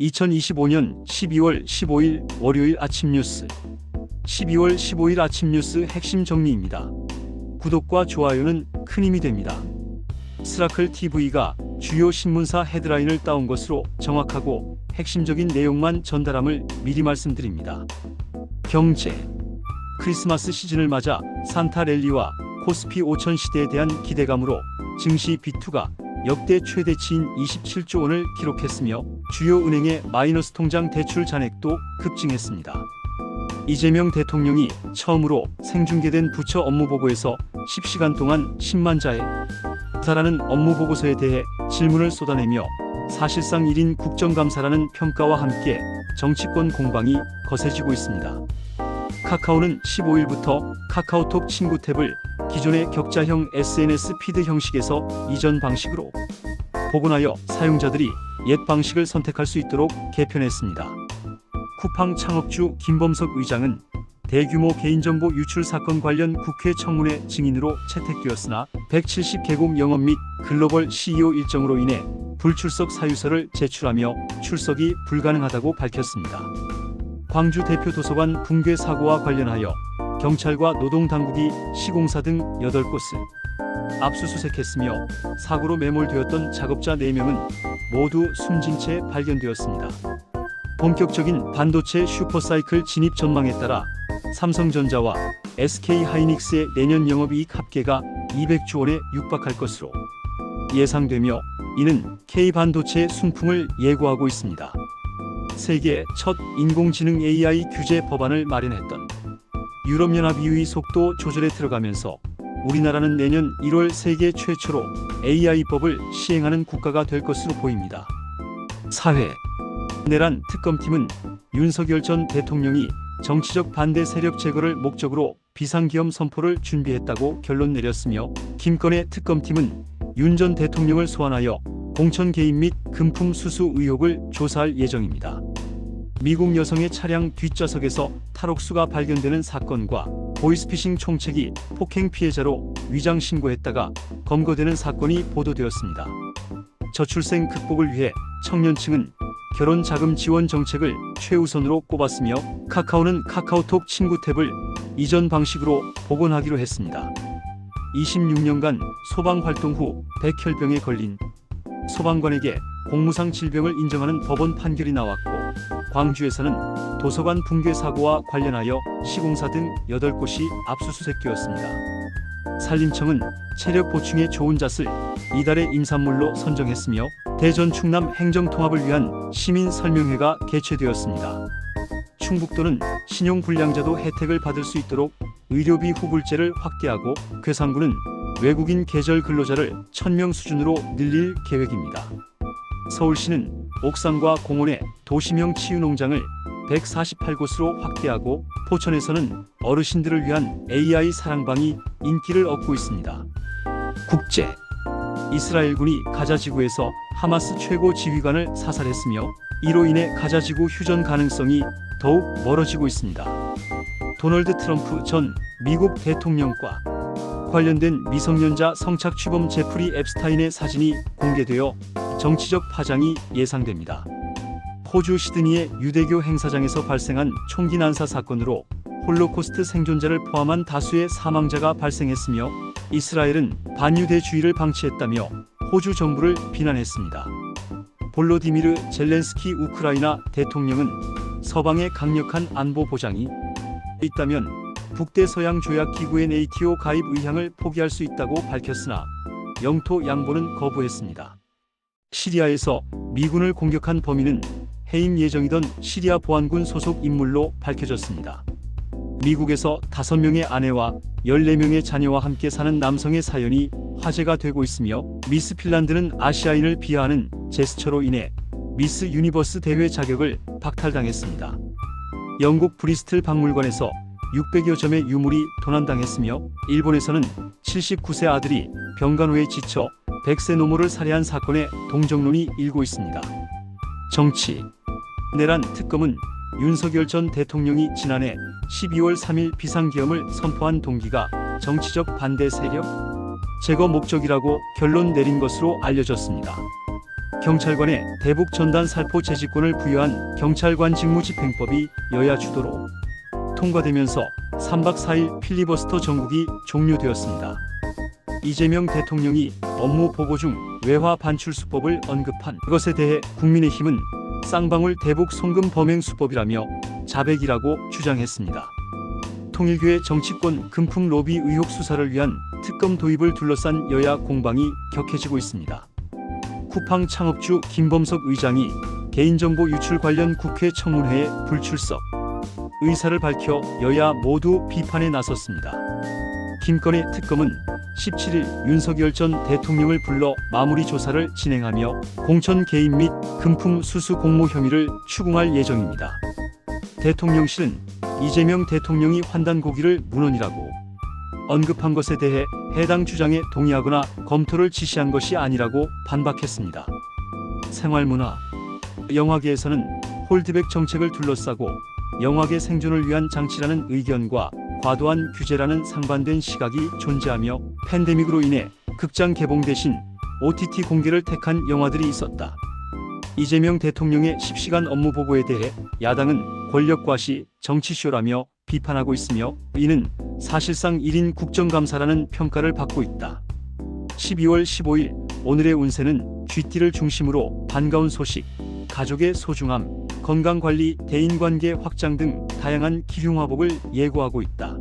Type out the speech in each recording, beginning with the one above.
2025년 12월 15일 월요일 아침 뉴스. 12월 15일 아침 뉴스 핵심 정리입니다. 구독과 좋아요는 큰 힘이 됩니다. 스라클 TV가 주요 신문사 헤드라인을 따온 것으로 정확하고 핵심적인 내용만 전달함을 미리 말씀드립니다. 경제. 크리스마스 시즌을 맞아 산타 랠리와 코스피 5000 시대에 대한 기대감으로 증시 B2가 역대 최대치인 27조 원을 기록했으며 주요 은행의 마이너스 통장 대출 잔액도 급증했습니다. 이재명 대통령이 처음으로 생중계된 부처 업무보고에서 10시간 동안 10만 자에 달하는 업무보고서에 대해 질문을 쏟아내며 사실상 1인 국정감사라는 평가와 함께 정치권 공방이 거세지고 있습니다. 카카오는 15일부터 카카오톡 친구 탭을 기존의 격자형 SNS 피드 형식에서 이전 방식으로 복원하여 사용자들이 옛 방식을 선택할 수 있도록 개편했습니다. 쿠팡 창업주 김범석 의장은 대규모 개인정보 유출 사건 관련 국회 청문회 증인으로 채택되었으나 170개국 영업 및 글로벌 CEO 일정으로 인해 불출석 사유서를 제출하며 출석이 불가능하다고 밝혔습니다. 광주 대표 도서관 붕괴 사고와 관련하여 경찰과 노동당국이 시공사 등 8곳을 압수수색했으며 사고로 매몰되었던 작업자 4명은 모두 숨진 채 발견되었습니다. 본격적인 반도체 슈퍼사이클 진입 전망에 따라 삼성전자와 SK하이닉스의 내년 영업이익 합계가 200조 원에 육박할 것으로 예상되며 이는 K반도체의 순풍을 예고하고 있습니다. 세계 첫 인공지능 AI 규제 법안을 마련했던 유럽연합 EU의 속도 조절에 들어가면서 우리나라는 내년 1월 세계 최초로 AI법을 시행하는 국가가 될 것으로 보입니다. 사회. 내란 특검팀은 윤석열 전 대통령이 정치적 반대 세력 제거를 목적으로 비상기엄 선포를 준비했다고 결론 내렸으며 김건희 특검팀은 윤 전 대통령을 소환하여 공천 개입 및 금품 수수 의혹을 조사할 예정입니다. 미국 여성의 차량 뒷좌석에서 탈옥수가 발견되는 사건과 보이스피싱 총책이 폭행 피해자로 위장 신고했다가 검거되는 사건이 보도되었습니다. 저출생 극복을 위해 청년층은 결혼 자금 지원 정책을 최우선으로 꼽았으며 카카오는 카카오톡 친구 탭을 이전 방식으로 복원하기로 했습니다. 26년간 소방 활동 후 백혈병에 걸린 소방관에게 공무상 질병을 인정하는 법원 판결이 나왔고 광주에서는 도서관 붕괴 사고와 관련하여 시공사 등 8곳이 압수수색되었습니다. 산림청은 체력 보충에 좋은 잣을 이달의 임산물로 선정했으며 대전 충남 행정통합을 위한 시민설명회가 개최되었습니다. 충북도는 신용불량자도 혜택을 받을 수 있도록 의료비 후불제를 확대하고 괴산구는 외국인 계절 근로자를 1000명 수준으로 늘릴 계획입니다. 서울시는 옥상과 공원의 도시명 치유농장을 148곳으로 확대하고 포천에서는 어르신들을 위한 AI 사랑방이 인기를 얻고 있습니다. 국제. 이스라엘군이 가자지구에서 하마스 최고 지휘관을 사살했으며 이로 인해 가자지구 휴전 가능성이 더욱 멀어지고 있습니다. 도널드 트럼프 전 미국 대통령과 관련된 미성년자 성착취범 제프리 앱스타인의 사진이 공개되어 정치적 파장이 예상됩니다. 호주 시드니의 유대교 행사장에서 발생한 총기 난사 사건으로 홀로코스트 생존자를 포함한 다수의 사망자가 발생했으며 이스라엘은 반유대주의를 방치했다며 호주 정부를 비난했습니다. 볼로디미르 젤렌스키 우크라이나 대통령은 서방의 강력한 안보 보장이 있다면 북대서양 조약 기구의 NATO 가입 의향을 포기할 수 있다고 밝혔으나 영토 양보는 거부했습니다. 시리아에서 미군을 공격한 범인은 해임 예정이던 시리아 보안군 소속 인물로 밝혀졌습니다. 미국에서 5명의 아내와 14명의 자녀와 함께 사는 남성의 사연이 화제가 되고 있으며 미스 핀란드는 아시아인을 비하하는 제스처로 인해 미스 유니버스 대회 자격을 박탈당했습니다. 영국 브리스틀 박물관에서 600여 점의 유물이 도난당했으며 일본에서는 79세 아들이 병간호에 지쳐 100세 노모를 살해한 사건에 동정론이 일고 있습니다. 정치. 내란 특검은 윤석열 전 대통령이 지난해 12월 3일 비상기엄을 선포한 동기가 정치적 반대 세력 제거 목적이라고 결론 내린 것으로 알려졌습니다. 경찰관의 대북 전단 살포 제지권을 부여한 경찰관 직무집행법이 여야 주도로 통과되면서 3박 4일 필리버스터 전국이 종료되었습니다. 이재명 대통령이 업무 보고 중 외화 반출수법을 언급한 것에 대해 국민의힘은 쌍방울 대북 송금 범행 수법이라며 자백이라고 주장했습니다. 통일교의 정치권 금품 로비 의혹 수사를 위한 특검 도입을 둘러싼 여야 공방이 격해지고 있습니다. 쿠팡 창업주 김범석 의장이 개인정보 유출 관련 국회 청문회에 불출석, 의사를 밝혀 여야 모두 비판에 나섰습니다. 김 건의 특검은 17일 윤석열 전 대통령을 불러 마무리 조사를 진행하며 공천 개입 및 금품 수수 공모 혐의를 추궁할 예정입니다. 대통령실은 이재명 대통령이 환단 고기를 문헌이라고 언급한 것에 대해 해당 주장에 동의하거나 검토를 지시한 것이 아니라고 반박했습니다. 생활문화, 영화계에서는 홀드백 정책을 둘러싸고 영화계 생존을 위한 장치라는 의견과 과도한 규제라는 상반된 시각이 존재하며 팬데믹으로 인해 극장 개봉 대신 OTT 공개를 택한 영화들이 있었다. 이재명 대통령의 10시간 업무 보고에 대해 야당은 권력과시 정치쇼라며 비판하고 있으며 이는 사실상 1인 국정감사라는 평가를 받고 있다. 12월 15일 오늘의 운세는 쥐띠를 중심으로 반가운 소식, 가족의 소중함, 건강관리, 대인관계 확장 등 다양한 기흉화복을 예고하고 있다.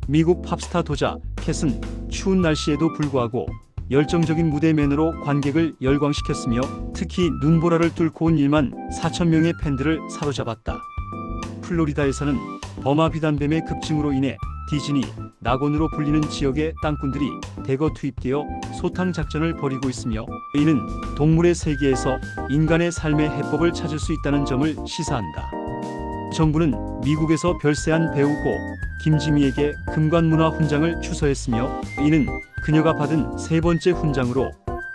미국 팝스타 도자 캣은 추운 날씨에도 불구하고 열정적인 무대 매너로 관객을 열광시켰으며 특히 눈보라를 뚫고 온 1만 4천 명의 팬들을 사로잡았다. 플로리다에서는 버마 비단뱀의 급증으로 인해 디즈니, 낙원으로 불리는 지역의 땅꾼들이 대거 투입되어 소탕 작전을 벌이고 있으며 이는 동물의 세계에서 인간의 삶의 해법을 찾을 수 있다는 점을 시사한다. 정부는 미국에서 별세한 배우고 김지미에게 금관문화 훈장을 추서했으며 이는 그녀가 받은 세 번째 훈장으로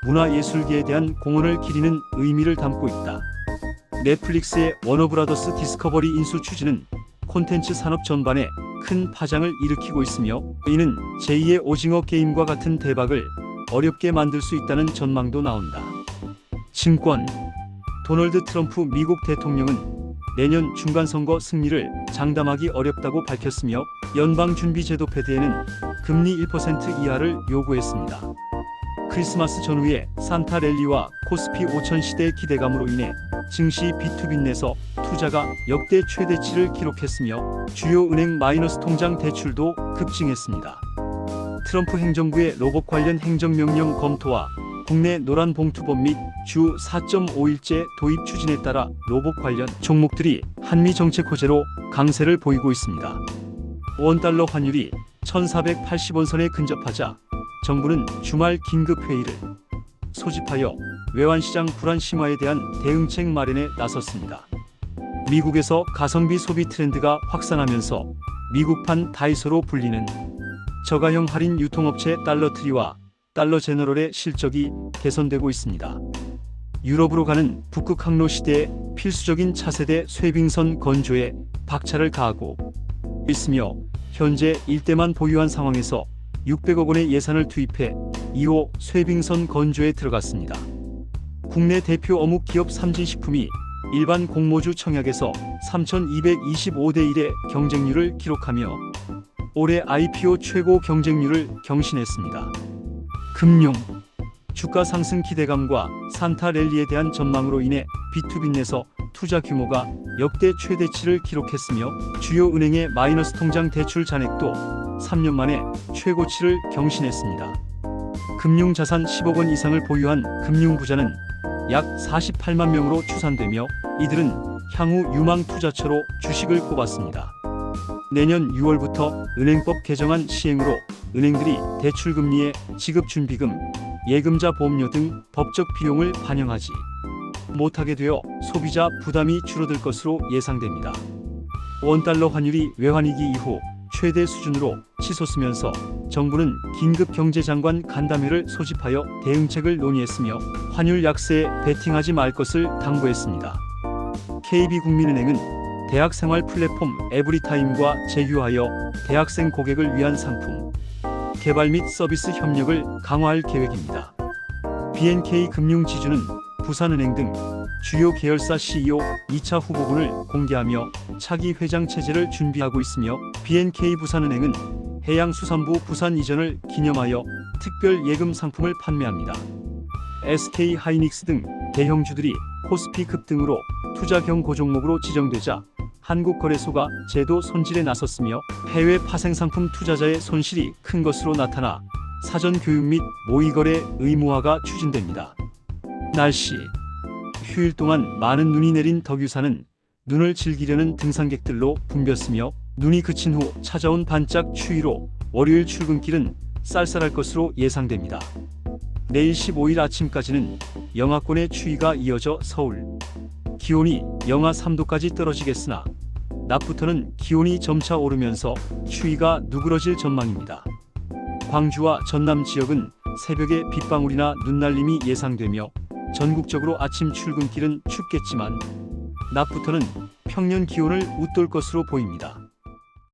문화예술계에 대한 공헌을 기리는 의미를 담고 있다. 넷플릭스의 워너브라더스 디스커버리 인수 추진은 콘텐츠 산업 전반에 큰 파장을 일으키고 있으며 이는 제2의 오징어 게임과 같은 대박을 어렵게 만들 수 있다는 전망도 나온다. 증권, 도널드 트럼프 미국 대통령은 내년 중간선거 승리를 장담하기 어렵다고 밝혔으며 연방준비제도 패드에는 금리 1% 이하를 요구했습니다. 크리스마스 전후의 산타 랠리와 코스피 5000 시대의 기대감으로 인해 증시 비투빚내서 투자가 역대 최대치를 기록했으며 주요 은행 마이너스 통장 대출도 급증했습니다. 트럼프 행정부의 로봇 관련 행정명령 검토와 국내 노란봉투법 및 주 4.5일제 도입 추진에 따라 로봇 관련 종목들이 한미 정책 호재로 강세를 보이고 있습니다. 원달러 환율이 1480원선에 근접하자 정부는 주말 긴급회의를 소집하여 외환시장 불안 심화에 대한 대응책 마련에 나섰습니다. 미국에서 가성비 소비 트렌드가 확산하면서 미국판 다이소로 불리는 저가형 할인 유통업체 달러트리와 달러제너럴의 실적이 개선되고 있습니다. 유럽으로 가는 북극 항로 시대에 필수적인 차세대 쇠빙선 건조에 박차를 가하고 있으며 현재 일대만 보유한 상황에서 600억 원의 예산을 투입해 2호 쇠빙선 건조에 들어갔습니다. 국내 대표 어묵 기업 삼진식품이 일반 공모주 청약에서 3,225대 1의 경쟁률을 기록하며 올해 IPO 최고 경쟁률을 경신했습니다. 금융, 주가 상승 기대감과 산타 랠리에 대한 전망으로 인해 비투빚내서 투자 규모가 역대 최대치를 기록했으며 주요 은행의 마이너스 통장 대출 잔액도 3년 만에 최고치를 경신했습니다. 금융자산 10억 원 이상을 보유한 금융부자는 약 48만 명으로 추산되며 이들은 향후 유망 투자처로 주식을 꼽았습니다. 내년 6월부터 은행법 개정안 시행으로 은행들이 대출금리에 지급준비금, 예금자 보험료 등 법적 비용을 반영하지 못하게 되어 소비자 부담이 줄어들 것으로 예상됩니다. 원달러 환율이 외환위기 이후 최대 수준으로 치솟으면서 정부는 긴급 경제장관 간담회를 소집하여 대응책을 논의했으며 환율 약세에 베팅하지 말 것을 당부했습니다. KB국민은행은 대학생활 플랫폼 에브리타임과 제휴하여 대학생 고객을 위한 상품 개발 및 서비스 협력을 강화할 계획입니다. BNK 금융지주는 부산은행 등 주요 계열사 CEO 2차 후보군을 공개하며 차기 회장 체제를 준비하고 있으며 BNK 부산은행은 해양수산부 부산 이전을 기념하여 특별 예금 상품을 판매합니다. SK하이닉스 등 대형주들이 코스피급 등으로 투자 경고 종목으로 지정되자 한국거래소가 제도 손질에 나섰으며 해외 파생상품 투자자의 손실이 큰 것으로 나타나 사전 교육 및 모의거래 의무화가 추진됩니다. 날씨. 휴일 동안 많은 눈이 내린 덕유산은 눈을 즐기려는 등산객들로 붐볐으며 눈이 그친 후 찾아온 반짝 추위로 월요일 출근길은 쌀쌀할 것으로 예상됩니다. 내일 15일 아침까지는 영하권의 추위가 이어져 서울 기온이 영하 3도까지 떨어지겠으나 낮부터는 기온이 점차 오르면서 추위가 누그러질 전망입니다. 광주와 전남 지역은 새벽에 빗방울이나 눈날림이 예상되며 전국적으로 아침 출근길은 춥겠지만 낮부터는 평년 기온을 웃돌 것으로 보입니다.